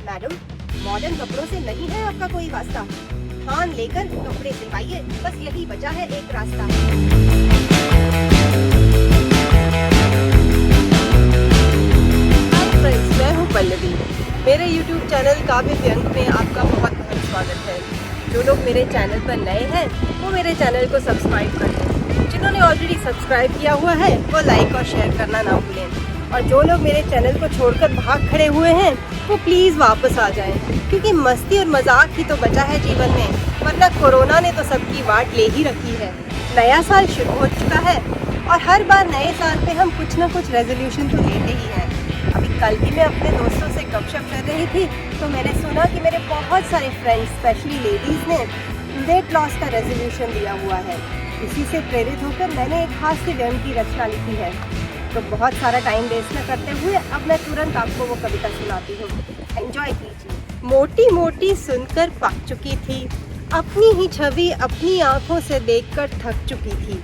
Madam, modern कपड़ों से नहीं है आपका कोई वास्ता। थान लेकर कपड़े सिलवाइए, बस यही बचा है एक रास्ता। हाय फ्रेंड्स, मैं हूँ पल्लवी। मेरे YouTube चैनल काव्य व्यंग में आपका बहुत बहुत स्वागत है। जो लोग मेरे चैनल पर नए हैं वो मेरे चैनल को सब्सक्राइब कर दें। जिन्होंने ऑलरेडी सब्सक्राइब किया हुआ है वो लाइक और शेयर करना ना भूलें। और जो लोग मेरे चैनल को छोड़कर भाग खड़े हुए हैं वो प्लीज़ वापस आ जाएं, क्योंकि मस्ती और मजाक ही तो बचा है जीवन में, वरना कोरोना ने तो सबकी वाट ले ही रखी है। नया साल शुरू हो चुका है और हर बार नए साल पे हम कुछ ना कुछ रेजोल्यूशन तो लेते ही हैं। अभी कल भी मैं अपने दोस्तों से गपशप कर रही थी तो मैंने सुना कि मेरे बहुत सारे फ्रेंड्स, स्पेशली लेडीज़ ने वेट लॉस का रेजोल्यूशन लिया हुआ है। इसी से प्रेरित होकर मैंने एक हास्य व्यंग की रचना लिखी है। तो बहुत सारा टाइम वेस्ट न करते हुए अब मैं तुरंत आपको वो कविता सुनाती हूँ, एंजॉय कीजिए। मोटी मोटी सुनकर पक चुकी थी, अपनी ही छवि अपनी आंखों से देखकर थक चुकी थी।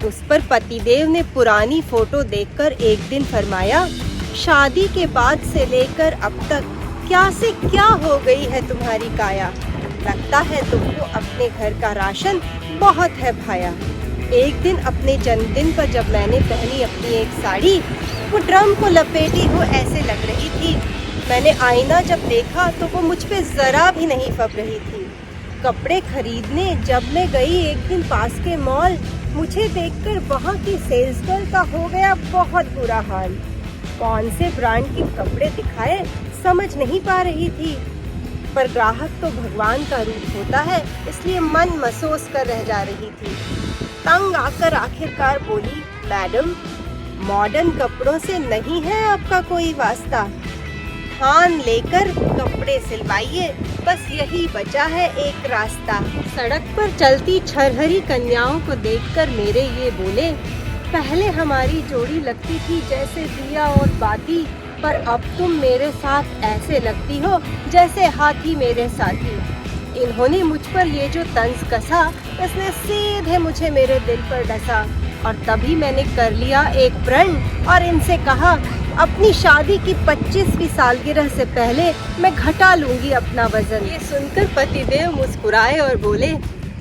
उस पर पतिदेव ने पुरानी फोटो देखकर एक दिन फरमाया, शादी के बाद से लेकर अब तक क्या से क्या हो गई है तुम्हारी काया। लगता है तुमको अपने घर का राशन बहुत है भाया। एक दिन अपने जन्मदिन पर जब मैंने पहनी अपनी एक साड़ी, वो ड्रम को लपेटी हो ऐसे लग रही थी। मैंने आईना जब देखा तो वो मुझ पे जरा भी नहीं फब रही थी। कपड़े खरीदने जब मैं गई एक दिन पास के मॉल, मुझे देखकर वहाँ की सेल्स गर्ल का हो गया बहुत बुरा हाल। कौन से ब्रांड के कपड़े दिखाए समझ नहीं पा रही थी, पर ग्राहक तो भगवान का रूप होता है, इसलिए मन महसूस कर रह जा रही थी। तंग आकर आखिरकार बोली, मैडम, मॉडर्न कपड़ों से नहीं है आपका कोई वास्ता। थान लेकर कपड़े सिलवाइए, बस यही बचा है एक रास्ता। सड़क पर चलती छरहरी कन्याओं को देखकर मेरे ये बोले, पहले हमारी जोड़ी लगती थी जैसे दिया और बाती, पर अब तुम मेरे साथ ऐसे लगती हो जैसे हाथी मेरे साथी। इन्होंने मुझ पर ये जो तंज कसा, इसने सीधे मुझे मेरे दिल पर डसा। और तभी मैंने कर लिया एक प्रण और इनसे कहा, अपनी शादी की 25वीं सालगिरह से पहले मैं घटा लूंगी अपना वजन। ये सुनकर पतिदेव मुस्कुराए और बोले,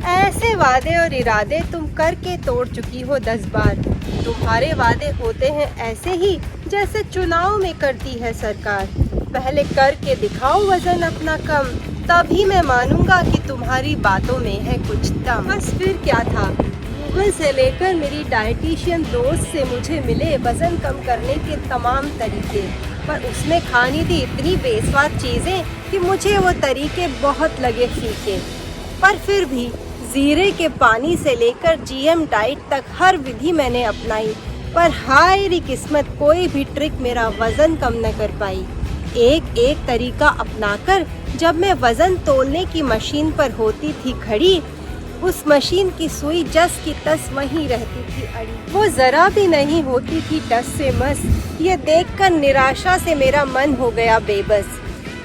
ऐसे वादे और इरादे तुम करके तोड़ चुकी हो 10 बार। तुम्हारे वादे होते हैं ऐसे ही जैसे चुनाव में करती है सरकार। पहले करके दिखाओ वजन अपना कम, तभी मैं मानूंगा कि तुम्हारी बातों में है कुछ दम। बस फिर क्या था, गूगल से लेकर मेरी डाइटिशियन दोस्त से मुझे मिले वजन कम करने के तमाम तरीके, पर उसने खानी थी इतनी बेस्वाद चीज़ें कि मुझे वो तरीके बहुत लगे फीके। पर फिर भी जीरे के पानी से लेकर GM डाइट तक हर विधि मैंने अपनाई, पर हाय री किस्मत, कोई भी ट्रिक मेरा वजन कम न कर पाई। एक एक तरीका अपनाकर जब मैं वजन तोलने की मशीन पर होती थी खड़ी, उस मशीन की सुई जस की तस वहीं रहती थी अड़ी। वो जरा भी नहीं होती थी टस से मस, ये देखकर निराशा से मेरा मन हो गया बेबस।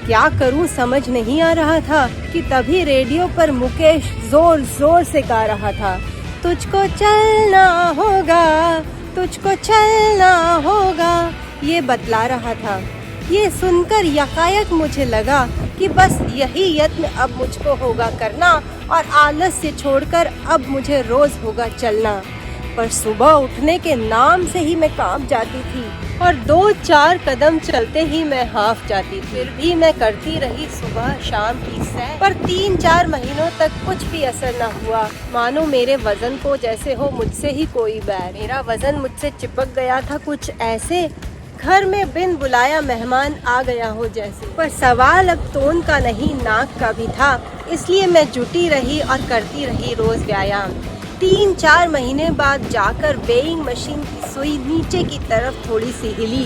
क्या करूं समझ नहीं आ रहा था कि तभी रेडियो पर मुकेश जोर जोर से गा रहा था, तुझको चलना होगा, तुझको चलना होगा, ये बतला रहा था। ये सुनकर यकायक मुझे लगा कि बस यही यत्न अब मुझको होगा करना और आलस से छोड़कर अब मुझे रोज होगा चलना। पर सुबह उठने के नाम से ही मैं कांप जाती थी और 2-4 कदम चलते ही मैं हाफ जाती। फिर भी मैं करती रही सुबह शाम की सैर, पर 3-4 महीनों तक कुछ भी असर न हुआ। मानो मेरे वजन को जैसे हो मुझसे ही कोई बैर। मेरा वजन मुझसे चिपक गया था कुछ ऐसे, घर में बिन बुलाया मेहमान आ गया हो जैसे। पर सवाल अब तोन का नहीं नाक का भी था, इसलिए मैं जुटी रही और करती रही रोज व्यायाम। 3-4 महीने बाद जाकर वेइंग मशीन की सुई नीचे की तरफ थोड़ी सी हिली।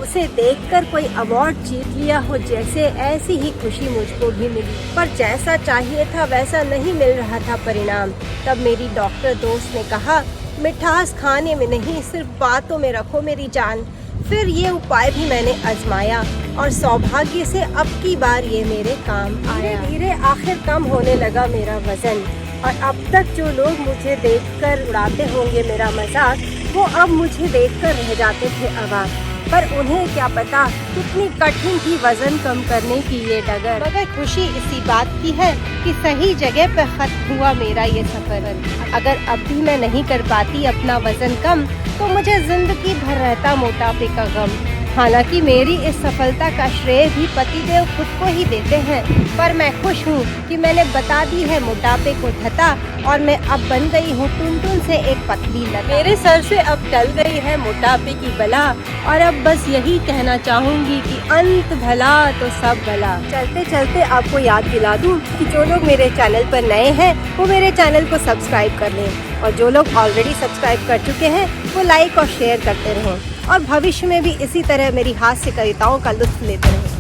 उसे देखकर कोई अवार्ड जीत लिया हो जैसे, ऐसी ही खुशी मुझको भी मिली। पर जैसा चाहिए था वैसा नहीं मिल रहा था परिणाम। तब मेरी डॉक्टर दोस्त ने कहा, मिठास खाने में नहीं सिर्फ बातों में रखो मेरी जान। फिर ये उपाय भी मैंने आजमाया और सौभाग्य से अब की बार ये मेरे काम आया। धीरे धीरे आखिर कम होने लगा मेरा वजन, और अब तक जो लोग मुझे देखकर उड़ाते होंगे मेरा मजाक, वो अब मुझे देखकर रह जाते थे अवाक। पर उन्हें क्या पता कितनी कठिन थी वजन कम करने की ये डगर। मगर खुशी इसी बात की है कि सही जगह पर खत्म हुआ मेरा ये सफर। अगर अब भी मैं नहीं कर पाती अपना वजन कम तो मुझे जिंदगी भर रहता मोटापे का गम। हालांकि मेरी इस सफलता का श्रेय भी पतिदेव खुद को ही देते हैं, पर मैं खुश हूँ कि मैंने बता दी है मोटापे को धता और मैं अब बन गई हूँ टुनटुन से एक पतली लता। मेरे सर से अब टल गई है मोटापे की बला और अब बस यही कहना चाहूँगी कि अंत भला तो सब भला। चलते चलते आपको याद दिला दूँ कि जो लोग मेरे चैनल पर नए हैं वो मेरे चैनल को सब्सक्राइब कर लें और जो लोग ऑलरेडी सब्सक्राइब कर चुके हैं वो लाइक और शेयर करते रहें और भविष्य में भी इसी तरह मेरी हास्य कविताओं का लुत्फ लेते रहें।